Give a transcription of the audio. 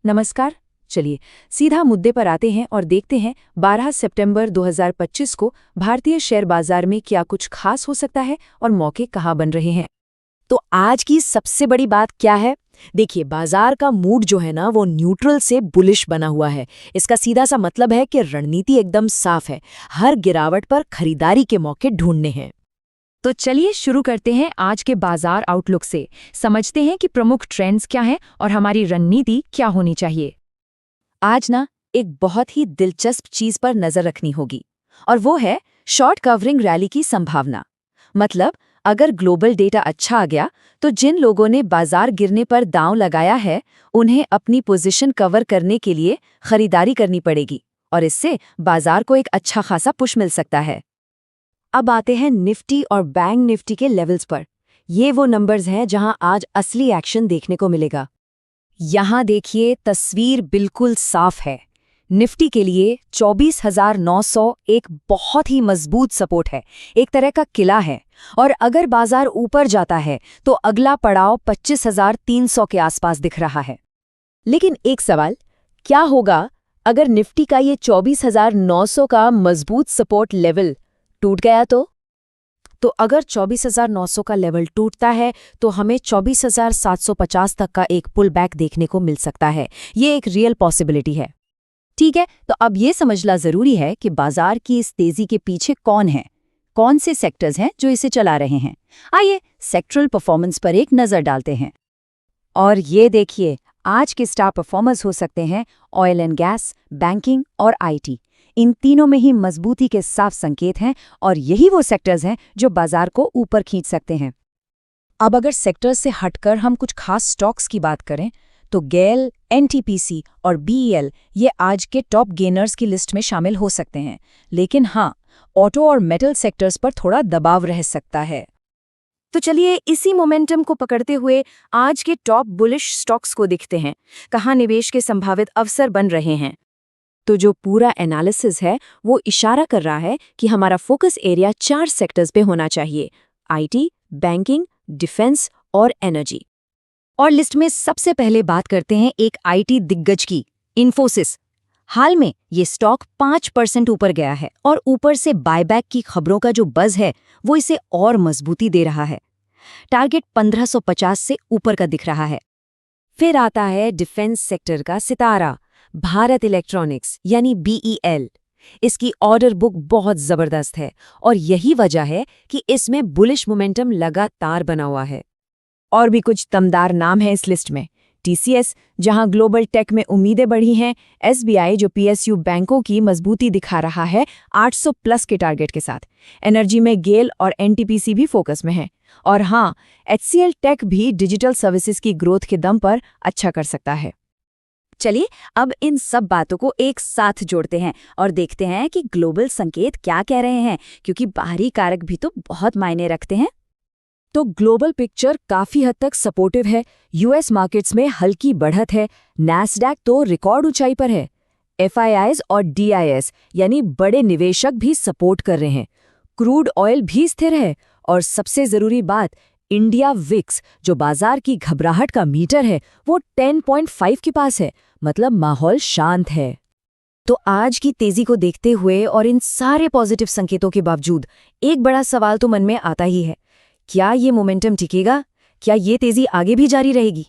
नमस्कार। चलिए सीधा मुद्दे पर आते हैं और देखते हैं 12 सितंबर 2025 को भारतीय शेयर बाजार में क्या कुछ खास हो सकता है और मौके कहाँ बन रहे हैं। तो आज की सबसे बड़ी बात क्या है? देखिए, बाजार का मूड जो है ना वो न्यूट्रल से बुलिश बना हुआ है। इसका सीधा सा मतलब है कि रणनीति एकदम साफ है। हर गिरावट पर खरीदारी के मौके ढूंढने हैं। तो चलिए शुरू करते हैं आज के बाजार आउटलुक से। समझते हैं कि प्रमुख ट्रेंड्स क्या हैं और हमारी रणनीति क्या होनी चाहिए। आज ना एक बहुत ही दिलचस्प चीज पर नजर रखनी होगी, और वो है शॉर्ट कवरिंग रैली की संभावना। मतलब, अगर ग्लोबल डेटा अच्छा आ गया तो जिन लोगों ने बाजार गिरने पर दांव लगाया है उन्हें अपनी पोजीशन कवर करने के लिए खरीदारी करनी पड़ेगी, और इससे बाजार को एक अच्छा खासा पुश मिल सकता है। अब आते हैं निफ्टी और बैंक निफ्टी के लेवल्स पर। ये वो नंबर्स हैं जहां आज असली एक्शन देखने को मिलेगा। यहां देखिए, तस्वीर बिल्कुल साफ है। निफ्टी के लिए 24,900 एक बहुत ही मजबूत सपोर्ट है, एक तरह का किला है। और अगर बाजार ऊपर जाता है तो अगला पड़ाव 25,300 के आसपास दिख रहा है। लेकिन एक सवाल, क्या होगा अगर निफ्टी का ये 24,900 का मजबूत सपोर्ट लेवल टूट गया तो अगर 24,900 का लेवल टूटता है तो हमें 24,750 तक का एक पुल बैक देखने को मिल सकता है। ये एक रियल पॉसिबिलिटी है। ठीक है, तो अब ये समझना जरूरी है कि बाजार की इस तेजी के पीछे कौन है, कौन से सेक्टर्स हैं जो इसे चला रहे हैं। आइए सेक्टरल परफॉर्मेंस पर एक नजर डालते हैं। और ये देखिए, आज के स्टार परफॉर्मर्स हो सकते हैं ऑयल एंड गैस, बैंकिंग और आईटी। इन तीनों में ही मजबूती के साफ संकेत हैं, और यही वो सेक्टर्स हैं जो बाजार को ऊपर खींच सकते हैं। अब अगर सेक्टर्स से हटकर हम कुछ खास स्टॉक्स की बात करें तो गेल, एनटीपीसी और बीईएल ये आज के टॉप गेनर्स की लिस्ट में शामिल हो सकते हैं। लेकिन हाँ, ऑटो और मेटल सेक्टर्स पर थोड़ा दबाव रह सकता है। तो चलिए इसी मोमेंटम को पकड़ते हुए आज के टॉप बुलिश स्टॉक्स को देखते हैं, कहाँ निवेश के संभावित अवसर बन रहे हैं। तो जो पूरा एनालिसिस है वो इशारा कर रहा है कि हमारा फोकस एरिया 4 सेक्टर्स पे होना चाहिए: आईटी, बैंकिंग, डिफेंस और एनर्जी। और लिस्ट में सबसे पहले बात करते हैं एक आईटी दिग्गज की, इन्फोसिस। हाल में ये स्टॉक 5% ऊपर गया है, और ऊपर से बायबैक की खबरों का जो बज़ है वो इसे और मजबूती दे रहा है। टारगेट 1550 से ऊपर का दिख रहा है। फिर आता है डिफेंस सेक्टर का सितारा, भारत इलेक्ट्रॉनिक्स यानी बीईएल। इसकी ऑर्डर बुक बहुत जबरदस्त है, और यही वजह है कि इसमें बुलिश मोमेंटम लगातार बना हुआ है। और भी कुछ दमदार नाम है इस लिस्ट में: टीसीएस, जहां ग्लोबल टेक में उम्मीदें बढ़ी हैं; एसबीआई, जो पीएसयू बैंकों की मजबूती दिखा रहा है 800 प्लस के टारगेट के साथ; एनर्जी में गेल और एनटीपीसी भी फोकस में है; और हाँ, एचसीएल टेक भी डिजिटल सर्विसेज की ग्रोथ के दम पर अच्छा कर सकता है। चलिए अब इन सब बातों को एक साथ जोड़ते हैं और देखते हैं कि ग्लोबल संकेत क्या कह रहे हैं, क्योंकि बाहरी कारक भी तो बहुत मायने रखते हैं। तो ग्लोबल पिक्चर काफी हद तक सपोर्टिव है। यूएस मार्केट्स में हल्की बढ़त है, नैस्डैक तो रिकॉर्ड ऊंचाई पर है। एफआईआईज और डीआईएस यानी बड़े निवेशक भी सपोर्ट कर रहे हैं। क्रूड ऑयल भी स्थिर है, और सबसे जरूरी बात, इंडिया विक्स जो बाजार की घबराहट का मीटर है वो 10.5 के पास है। मतलब माहौल शांत है। तो आज की तेजी को देखते हुए और इन सारे पॉजिटिव संकेतों के बावजूद एक बड़ा सवाल तो मन में आता ही है, क्या ये मोमेंटम टिकेगा? क्या ये तेजी आगे भी जारी रहेगी?